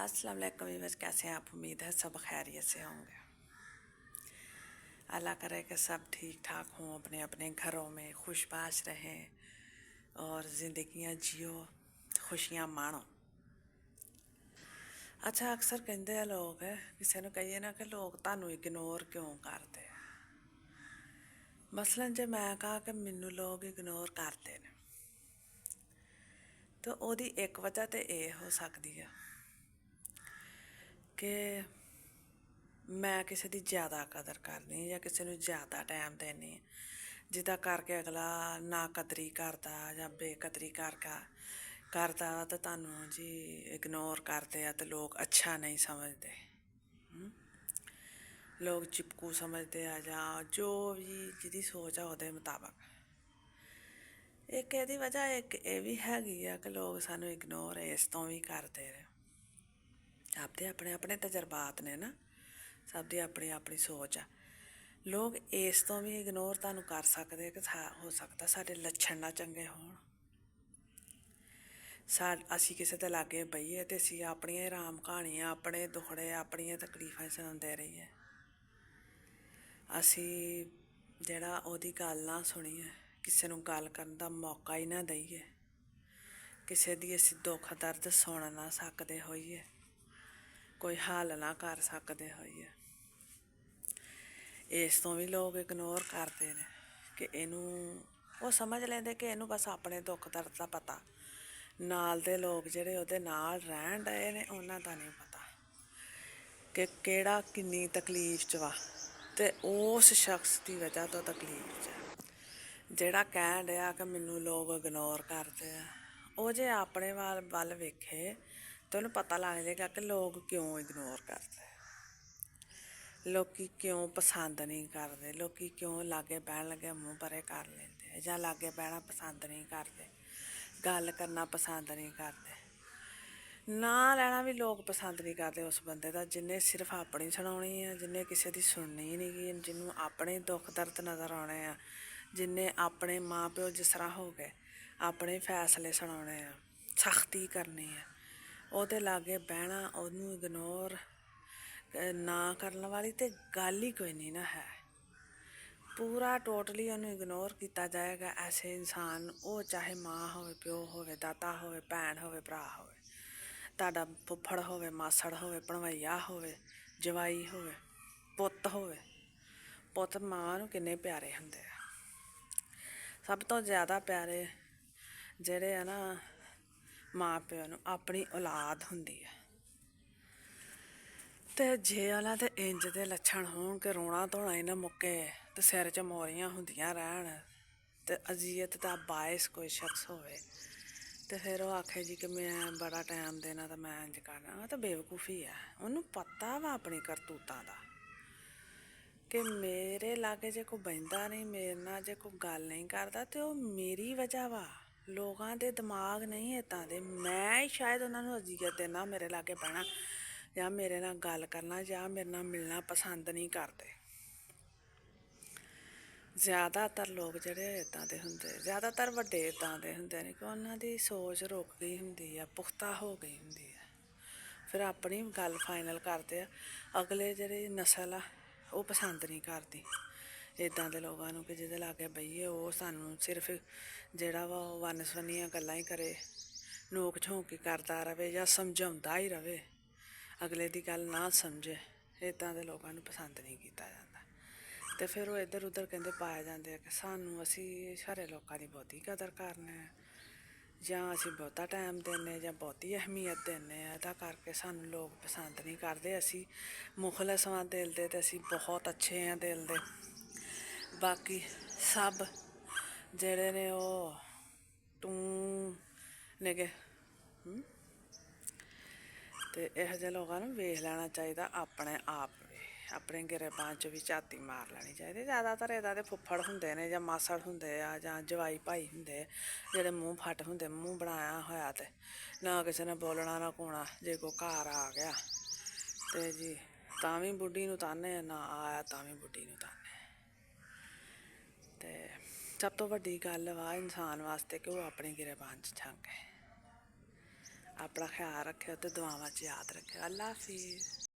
अस्सलाम वालेकुम व्यूअर्स, कैसे हैं आप? उम्मीद है सब खैरियत से होंगे। अल्लाह करे कि सब ठीक ठाक हों, अपने अपने घरों में खुशबाश रहें और ज़िंदगियां जियो, खुशियां माणो। अच्छा, अक्सर कहते हैं लोग किसी ने कहिए ना कि लोग तानू इग्नोर क्यों करते हैं। मसलन जे मैं कहा कि मैनू लोग इग्नोर करते हैं तो ओदी एक वजह तो यह हो सकती है कि मैं किसी की ज़्यादा कदर करनी या किसी को ज़्यादा टाइम देनी, जिदा करके अगला ना कदरी करता या बेकदरी करता तो तुहानू जी इग्नोर करते हैं तो लोग अच्छा नहीं समझते, लोग चिपकू समझते हैं या जो भी जिहदी सोच है उहदे मुताबक। एक इहदी वजह एक ये भी हैगी आ कि लोग सानू इग्नोर इस तो भी करते रहे। आपदे अपने अपने तजर्बात ने ना, सब दी अपनी अपनी सोच आ। लोग इस तो भी इग्नोर तुहानू कर सकते कि हो सकता साडे लक्षण ना चंगे होण, असी किसी के लागे बहिए तो असी अपनियां राम कहानियां, अपने दुखड़े, अपनियां तकलीफां सुनाते रहिए। असी जिहड़ा ओहदी गल ना सुनीए, किसी नू गल करन दा मौका ही ना दईए, किसी दी असी दुख दर्द सुन ना सकते होइए, कोई हल ना कर सकते होइए, इस तो भी लोग इग्नोर करते हैं कि इनू वो समझ लेंदे कि इनू बस अपने दुख दर्द का पता, नाल दे लोग जिहड़े ओहदे नाल रहन डए ने उन्हां दा नहीं पता कि केड़ा किन्नी तकलीफ च वा, ते उस शख्स की वजह तो तकलीफ च जिहड़ा कहन डया कि मैनू लोग इग्नोर करते हैं, वो जे अपने वल वेखे तो उन्हें पता लग जाएगा कि लोग क्यों इग्नोर करते, लोग क्यों पसंद नहीं करते, लोग क्यों लागे बहन लगे मूँह परे कर लेंदे या लागे बहना पसंद नहीं करते, गल करना पसंद नहीं करते, ना लैना भी लोग पसंद नहीं करते उस बंदे का जिन्हें सिर्फ अपनी सुनानी है, जिन्हें किसी की सुननी ही नहीं, जिन्होंने अपने दुख दर्द नज़र आने हैं, जिन्हें अपने माँ प्यो जिस तरह हो गए अपने फैसले सुनाने हैं, सख्ती करनी है, ਉਹਦੇ लागे बहना ਉਹਨੂੰ इग्नोर ना करने वाली तो गल ही कोई नहीं ना है। पूरा टोटली उन्हें इग्नोर किया जाएगा। ऐसे इंसान वो चाहे माँ हो, प्यो हो, दाता हो, भैन हो, भरा हो, तुहाडा फुफड़ हो, मासड़ हो, भणवैया हो, जवाई हो, पुत हो, पुत माँ नूं किन्ने प्यारे हुंदे आ। सब तो ज़्यादा प्यारे जिहड़े आ ना माँ प्यो नूं अपनी औलाद हुंदी है। ते जे उन्हां दे इंज दे लक्षण होण कि रोना धोना ही ना मुक्के ते सिर च मोरियां हुंदियां रहण ते अजियत दा बायस कोई शख्स होवे ते फिर वो आखे जी कि मैं बड़ा टाइम देना तो मैं इंज करना, तो बेवकूफ़ी है। उन्होंने पता वा अपनी करतूतां दा कि मेरे लागे जे कोई बहिंदा नहीं, मेरे नाल जे कोई गल नहीं करता तो वो मेरी वजह वा। लोगों के दिमाग नहीं इदां दे, मैं शायद उन्होंने अजियत देना मेरे लागे बहना या मेरे नाल गल करना या मेरे नाल मिलना पसंद नहीं करते। ज़्यादातर लोग जिहड़े इदां दे हुंदे, ज़्यादातर वड्डे इदां दे हुंदे ने कि उन्हां दी सोच रुक गई हुंदी है, पुख्ता हो गई हुंदी है, फिर अपनी गल फाइनल करते हैं। अगले जिहड़ी नस्ल आ वो पसंद नहीं करती इदां दे लोगों नूं कि जिहदे लागे बहिए वो सानूं सिर्फ जिहड़ा वा वन सवन्नियां गल्लां ही करे, नोक झोंक ही करता रवे या समझाउंदा ही रवे, अगले दी गल ना समझे, इदां दे लोगों नूं पसंद नहीं किया जाता। तो फिर वो इधर उधर कहते पाए जाते कि सानू असी सारे लोगों की बहुती कदर करने या असी बहुता टाइम देने या बहुती अहमियत देने, इदा करके सानू लोग पसंद नहीं करते। असी मुखलस हाँ दिल दे, असी बहुत अच्छे हैं दिल दे, बाकी सब जेड़े ने वो टू नेगे। तो इहो जे लोगों को वेख लेना चाहिए अपने आप भी, अपने गिरेबान च भी झाती मार लेनी चाहिए। ज़्यादातर इदा दे फुफड़ हुंदे ने या मासड़ हुंदे आ जां जवाई भाई हुंदे जेह्ड़े मूँह फट हुंदे, मूँह बनाया होया ते ना किसी ने बोलना ना कूना, जे कोई घर आ गया ते जी तां भी बुड्ढी नूं ताने, ना आया तां भी बुड्ढी नूं ताने। ते सब तो वड्डी गल वा इंसान वास्ते कि वो अपनी गिरेबान च झांके, ਆਪਣਾ ਖਿਆਲ ਰੱਖਿਓ ਤੇ ਦੁਆਵਾਂ 'ਚ ਯਾਦ ਰੱਖਿਓ। ਅੱਲਾ ਹਾਫਿਜ਼।